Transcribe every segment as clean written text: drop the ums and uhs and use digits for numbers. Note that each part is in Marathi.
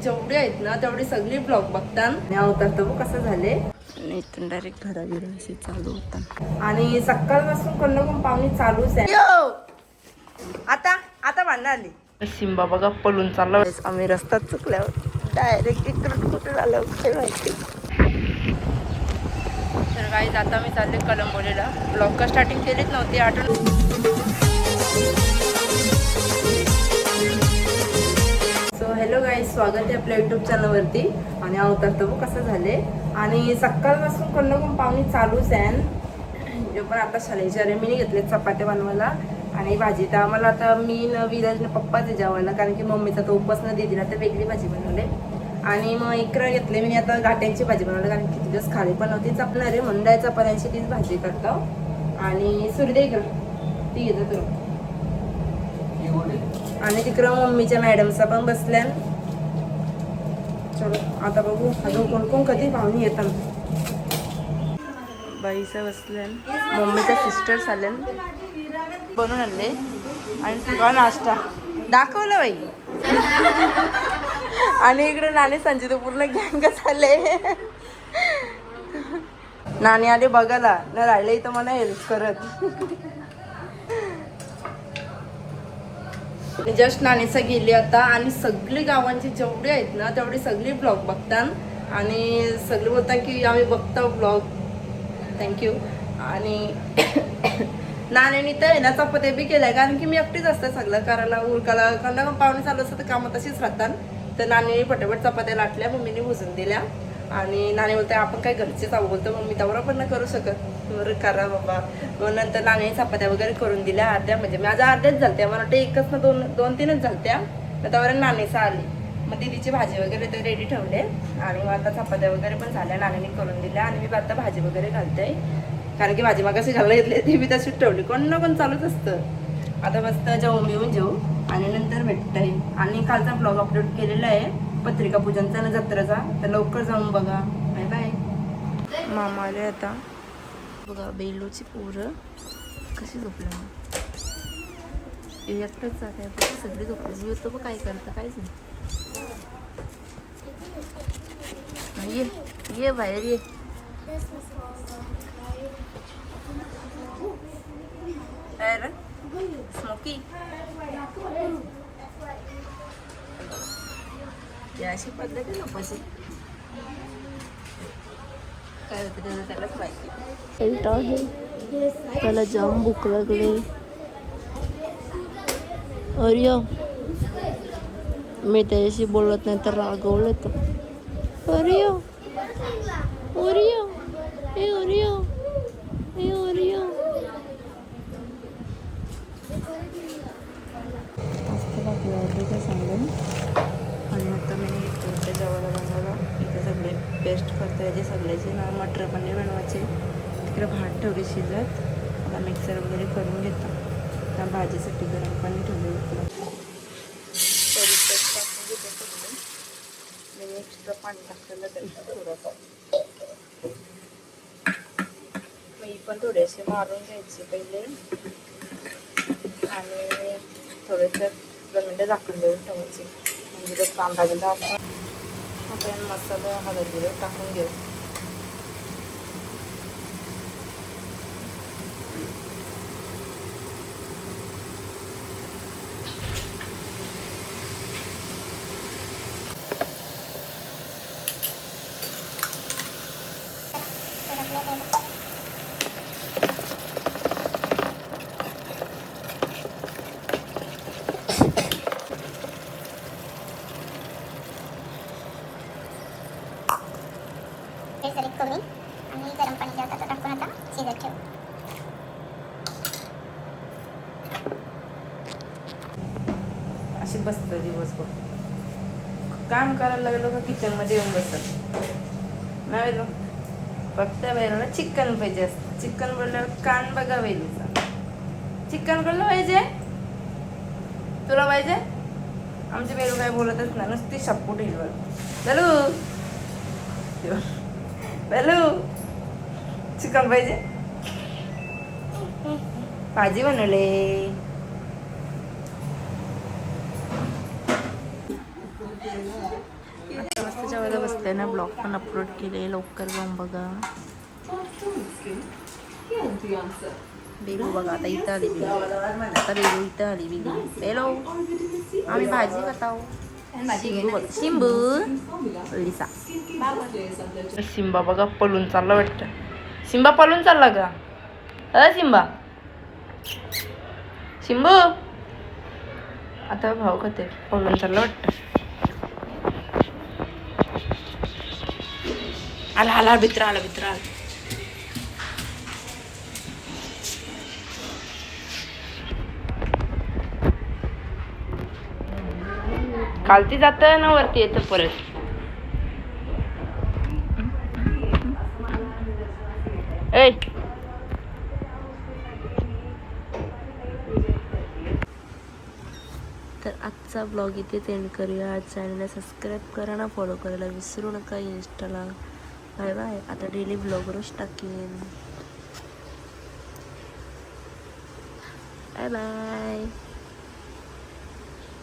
जेवढी आहेत ना तेवढी सगळी ब्लॉग बघतात अवतार तर कसं झाले आणि इथून डायरेक्ट घराबिरांशी चालू होता आणि सकाळपासून कोण पाहुणी चालूच आहे. आता आता भांडण आली शिंबा बघा पळून चाललो आम्ही रस्त्यात चुकल्यावर डायरेक्ट इकडं कुठे आलो काय माहिती. तर काही आता मी चालले कलंबोलीला. ब्लॉग का स्टार्टिंग केलीच नव्हती आठवण. सो हॅलो गाईज, स्वागत आहे आपल्या यूट्यूब चॅनलवरती. आणि अवतार तर कसं झाले आणि सकाळपासून कोण ना कोण पाहुणी चालूच आहे. पण आता शाळेच्या मी घेतले चपात्या बनवायला आणि भाजी तर आम्हाला आता मी विराजने पप्पाच जेवायला, कारण की मम्मीचा तो उपास न दिला तर वेगळी भाजी बनवले. आणि मग इकडं घेतले मी आता घाट्यांची भाजी बनवली, कारण की दिवस खाली पण नव्हती चपणार आहे म्हणून चपात्यांची तीच भाजी करतो. आणि सुरदे इकडं ती घेतो तुला. आणि तिकडं मम्मीच्या मॅडमचा पण बसल्या. चलो आता बघू अजून कोण कोण कधी पाहुणे येतात. बाईचा बसल्या, मम्मीच्या सिस्टर्स आल्या बनवून आणले आणि तुझा नाश्ता दाखवलं बाई. आणि इकडे नाणी संजी तो पूर्ण गँगच आले. नाणी आले बघायला न राहिले इथं मला हेल्प करत. जस्ट नानीचा गेली आता आणि सगळी गावांची जेवढी आहेत ना तेवढी सगळी ब्लॉग बघतात आणि सगळे बोलतात की आम्ही बघतो ब्लॉग. थँक्यू. आणि नाण्याने तर आहे ना चपात्या बी केल्या, कारण की मी एकटीच असते सगळं करायला उरकायला. कारण पाहुणे चालू असतं तर कामं तशीच राहतात. तर नानीने पटापट चपात्या लाटल्या, मम्मीने भुजून दिल्या. आणि नाणी बोलते आपण काय घरचेच आहो, बोलतो मम्मी त्यावर पण नाही करू शकत. बरं करा बाबा. मग नंतर नाणी चपात्या वगैरे करून दिल्या अर्ध्या, म्हणजे माझ्या अर्ध्याच झालत्या, मला वाटतं एकच ना दोन तीनच झालत्या. तर त्यावर नाणीचा आली. मग दिदीची भाजी वगैरे ते रेडी ठेवले आणि मग आता चपात्या वगैरे पण झाल्या, नाणीने करून दिल्या. आणि मी आता भाजी वगैरे घालते, कारण की भाजी मग कशी घालायला घेतली ती मी तशीच ठेवली. कोण ना कोण चालूच असतं. आता मस्त जेवून जेवू आणि नंतर भेटत आहे. आणि कालचा ब्लॉग अपलोड केलेला आहे पत्रिका पूजनचा आणि जत्रेचा, तर लवकर जाऊन बघा. Bye bye. मामा आले आता बघा. बेलूची पोरं कशी झोपली मग एकटंच जात आहे, सगळी झोपली. मी होतो बघ काय करतं काहीच नाही. ये बाहेर ये. स्मोकी या अशी पद्धती नकोशी काय होतं त्याचं त्यालाच माहिती. त्याला जाम भूक लागली. अरे मी त्याच्याशी बोलत नाही तर रागवलं तर ओरियो ओरियो ए ओरियो ए ओरियो. सांगून आणि आता मी तुमच्या जेवायला बनवलं. इथे सगळे पेस्ट करता यायचे सगळ्याचे ना. मटर पनीर बनवायचे. तिकडे भात ठेवली शिजत. आता मिक्सर वगैरे करून घेतो. त्या भाजीसाठी गरम पाणी ठेवलं इकडं. एक्स्ट्रा पाणी टाकलेलं तरी थोडंसं मी पण थोडेसे मारून घ्यायचे पहिले आणि थोडेसे 2 मिनटं झाकून देऊन ठेवायचे, म्हणजे तो कांदा गेला आपण आपण मसाला हळद टाकून घेऊ. सेलेक्ट करून आणि गरम पाणी टाकून आता शिजत ठेवू. अशी बसतं दिवसभर. काम करायला लागलो का किचनमध्ये येऊन बसतात. नाही फक्त वेळेला चिकन पाहिजे असतं. चिकन बोलल्यावर कान बघा वेलीचा. चिकन कोणलं पाहिजे तुला पाहिजे. आमची बेलू काय बोलतच नाही, नुसती शप्पू हिरवळ. बेलू बेलू चिकन पाहिजे. भाजी बनवले. आता मस्त जेवायला बसते ना. ब्लॉग पण अपलोड केले, लवकर जाऊन बघा. बेबू बघा आता इथं आली. आता बेबू इथं आली. बेबू हॅलो, आम्ही भाजी बताव. शिंबू लिसा सिम्बा बघा पळून चालला वाटतं. सिम्बा पळून चालला का? सिम्बा शिंबू आता भाऊ खाते. पळून चालला वाटतं. आला आला भित्र आला. खालती जात ना वरती येतं परत. ए तर आजचा ब्लॉग इथे एंड करूया. आज चॅनलला सबस्क्राईब करा ना, फॉलो करायला विसरू नका. इंस्टाला बाय बाय. आता डेली ब्लॉग रोज टाकेन. Bye bye.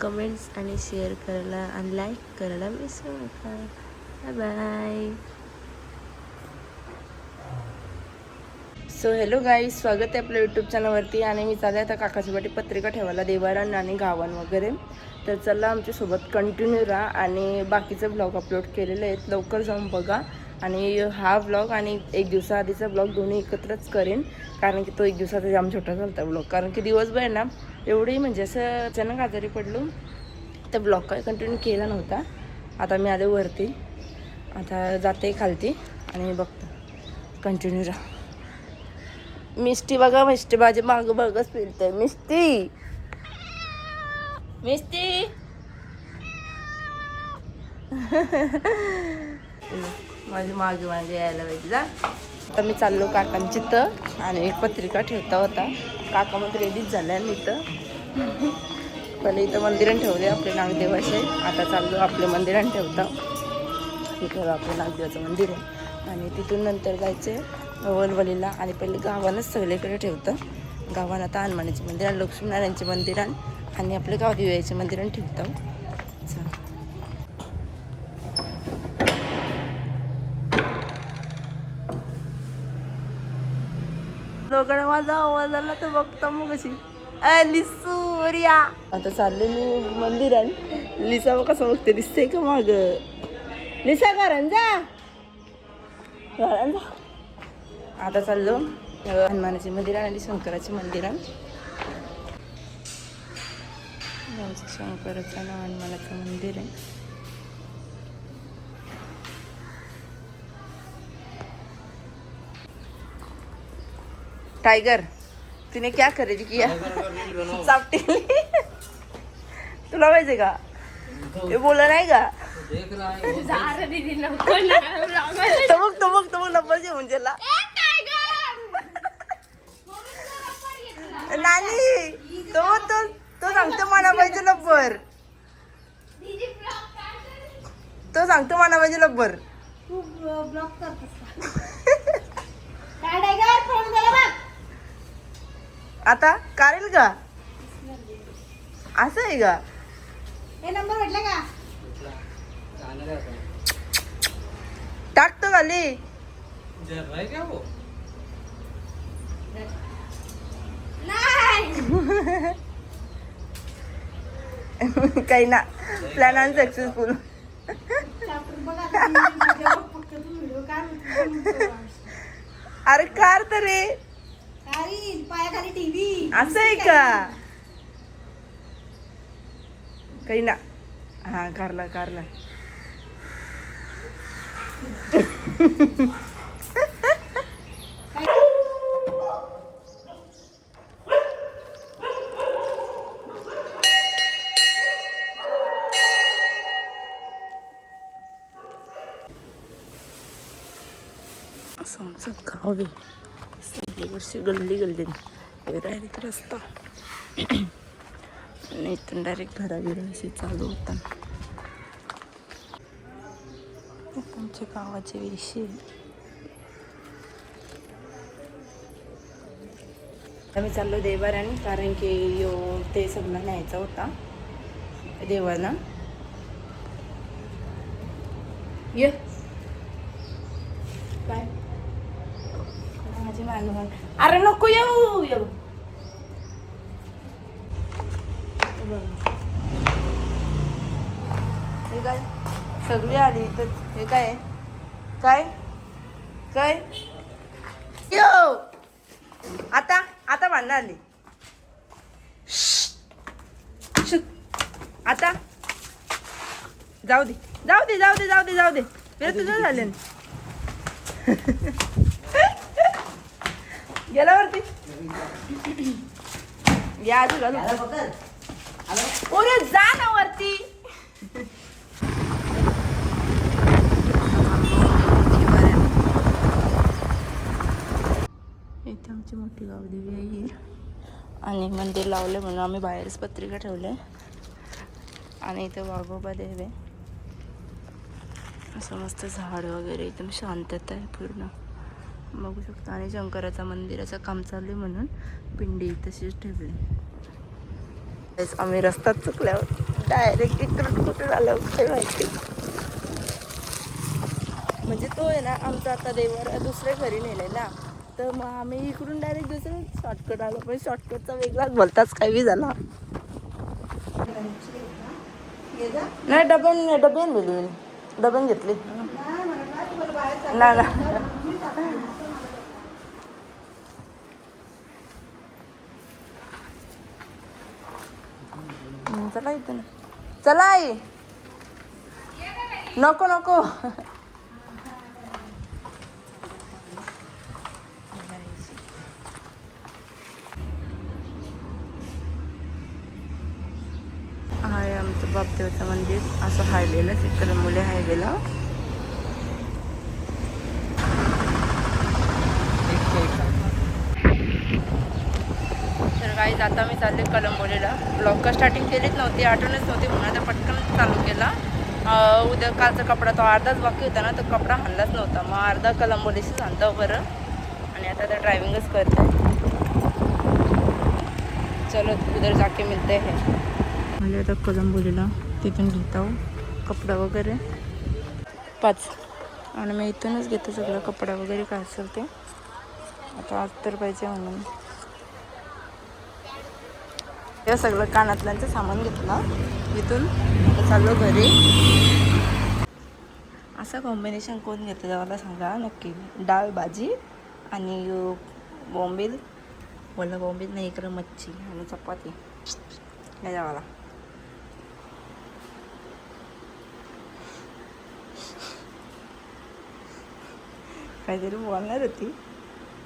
कमेंट्स आणि शेअर करायला आणि लाईक करायला विसरू नका. Bye bye. So hello guys, स्वागत आहे आपल्या यूट्यूब चॅनलवरती. आणि मी चालले आता काकाची वाटी पत्रिका ठेवायला, देवारण आणि गावन वगैरे. तर चला आमच्यासोबत कंटिन्यू राहा. आणि बाकीचे ब्लॉग अपलोड केलेले आहेत, लवकर जाऊन बघा. आणि हा ब्लॉग आणि एक दिवसाआधीचा ब्लॉग दोन्ही एकत्रच करेन, कारण की तो एक दिवसाचा जाम छोटा झाला ब्लॉग. कारण की दिवसभर ना एवढी म्हणजे असं अचानक आजारी पडलो, तर ब्लॉग काय कंटिन्यू केला नव्हता. आता मी आले वरती, आता जाते खालती आणि बघतो. कंटिन्यू राहा. मिस्टी बघा, मिस्टी माझी मागं बघच फिरते. मिस्टी माझी मागे यायला पाहिजे. आता मी चाललो काकांची तर, आणि एक पत्रिका ठेवता होता. काका मग रेडीच झाल्या इथं. पहिले इथं मंदिरात ठेवले आपले नागदेवाचे. आता चाललो आपले मंदिरात ठेवता. इथं आपलं नागदेवाचं मंदिर आहे. आणि तिथून नंतर जायचे वलवलीला. आणि पहिले गावानंच सगळीकडे ठेवतं. गावात आता हनुमानाचे मंदिर आणि लक्ष्मीनारायणचे मंदिर आणि आपले गावदेवाचे मंदिर ठेवतो. लोकांना माझा आवाज आला तर बघता मग कशी लिसूरिया. आता चालले मी मंदिरात. लिसा मग कसं बघते, दिसते का माग? लिसा घरांजा. आता चाललो हनुमानाचे मंदिर आणि शंकराचे मंदिर. शंकराचं आणि हनुमानाचं मंदिर आहे. टाइगर तूने क्या खरेदी किया? चापटी तुला माहितीये का? हे बोला नाही का? तो लब्बर जेवून गेला. नानी तो सांगतो मला पाहिजे लब्बर. तो सांगतो मला पाहिजे लब्बर. आता काढेल का? असं आहे का? हे नंबर भेटला का? टाकतो खाली. काही ना, प्लॅन अनसक्सेसफुल. अरे कार तर रे, पायाखाली टीव्ही. असं आहे का? काही ना. हा कारला समजा गाव आहे. सगळी वर्षी गल्ली डायरेक्ट रस्ता आणि इथून डायरेक्ट घराशी चालू होता. आमच्या गावाचे विषय. आम्ही चाललो देवाराने, कारण की ते सगळं न्यायचा होता देवाला. ये काय माझी मागं अरे नको येऊ ये बघ. हे काय सगळी आली तर हे काय काय काय यो आता आता भांडणं आली आता जाऊ दे जाऊ दे जाऊ दे जाऊ दे जाऊ दे वेळ तुझं झाले गेल्यावरती या आजूला अरे जा ना वरती इथे आमची मोठी गावदेवी आहे आणि मंदिर लावले म्हणून आम्ही बाहेरच पत्रिका ठेवले आणि इथे वाघोबा देव आहे. असं मस्त झाड वगैरे एकदम शांतता आहे पूर्ण बघू शकता. आणि शंकराचं मंदिराचं काम चालू आहे म्हणून पिंडी तशीच ठेवली. आम्ही रस्त्यात चुकल्यावर डायरेक्ट इकडून कुठून आलो काही माहिती. म्हणजे तो आहे ना आमचा आता देवर दुसऱ्या घरी नेले ना तर मग आम्ही इकडून डायरेक्ट दुसरं शॉर्टकट आलो पण शॉर्टकटचा वेगळाच बोलताच काही बी झाला नाही. डब्यान गेली मी डब्यान घेतली ना ना चला इथं ना चला आई नको नको आहे आमचं बापदेवचं मंदिर असं हायवेला इकडे मुले हायवेला. तर काही आता मी चालले कलंबोलीला. ब्लॉग का स्टार्टिंग केलीच नव्हती आठवणच नव्हती म्हणून आता पटकन चालू केला. उद्या कालचा कपडा तो अर्धाच बाकी होता ना तर कपडा आणलाच नव्हता मग अर्धा कलंबोलीशीच आणतो बरं. आणि आता तर ड्रायव्हिंगच करते. चलो उधर जाके मिळते है म्हणजे आता कलंबोलीला तिथून घेतो कपडा वगैरे 5 आणि मी इथूनच घेते सगळं कपडा वगैरे काय असेल ते. आता आज तर पाहिजे म्हणून हे सगळं कानातल्यांचं सामान घेतलं इथून. आता चाललो घरी. असं कॉम्बिनेशन कोण घेतं मला सांगा नक्की. डाळ भाजी आणि बॉम्बिल बोला बॉम्बिल नाही इकडं मच्छी आणि चपाती नाही जावाला. काहीतरी बोलणार होती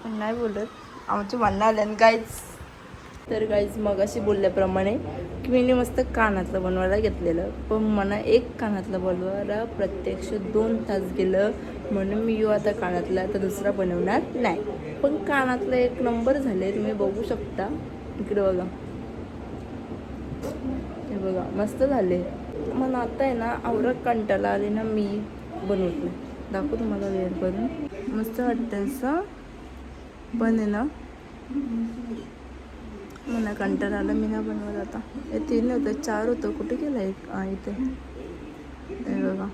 पण नाही बोलत. आमची भांडणं आल्यानं गाईच. तर गाईज मग अशी बोलल्याप्रमाणे की मी मस्त कानातलं बनवायला घेतलेलं पण मला एक कानातलं बनवायला प्रत्यक्ष 2 तास गेलं म्हणून मी आता कानातलं आता दुसरा बनवणार नाही. पण कानातलं एक नंबर झाले तुम्ही बघू शकता. इकडे बघा हे बघा मस्त झाले. मग आता आहे ना आवडत कंटाळा आले ना मी बनवते. दाखवू तुम्हाला वेअर करून मस्त वाटतं असं पण आहे ना मला कंटाळा आला मी ना बनवत. आता हे 3 होतं 4 होतं कुठे गेलं एक इथे हे बघा.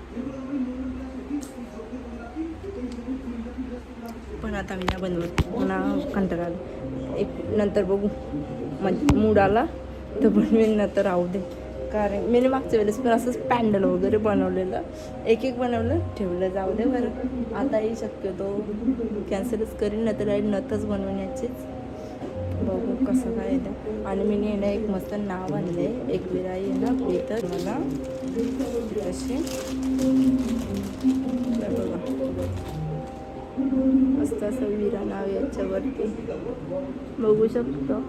पण आता मी ना बनवत मला कंटाळा आला. एक नंतर बघू मूड आला तर बनवेन ना तर राहू दे. कारण मी मागच्या वेळेस पण असंच पॅन्डल वगैरे बनवलेलं एक बनवलं ठेवलं जाऊ दे बरं. आताही शक्यतो कॅन्सलच करीन नाही तर नथच बनवण्याचीच. बघू कसं काय येतं. आणि मी ना एक मस्त नाव आणले एक विराई आहे ना आपली तर मला अशी बघा मस्त असं विरा नाव याच्यावरती बघू शकतो.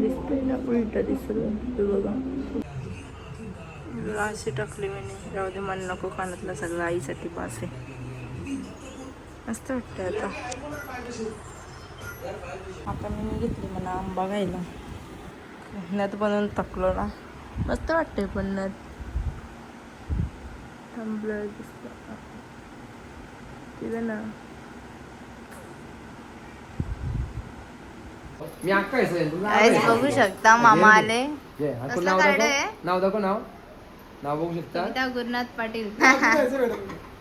दिसतंय ना उलटं दिसलं ते बघा. अशी टाकली मी राहू दे मला नको कानातलं सगळं आईसाठी पास आहे. मस्त वाटतं. आता मी घेतली मला आंबा घ्यायला नथ बनवून टाकलो ना मस्त वाटते. पण नथ थांबलं दिसतं तिला ना बघू शकता मामा आले. नाव दाखव नाव बघू शकता. गुरुनाथ पाटील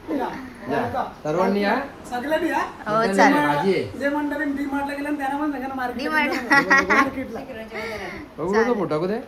या. सर्वांनी या सगळ्यांनी या हो भाजी चालेल आहे जे मंडळी डी मार्टला गेले त्यांना पण सगळ्यांना D-Mart. मार्केट बघू नको मोठा कुठे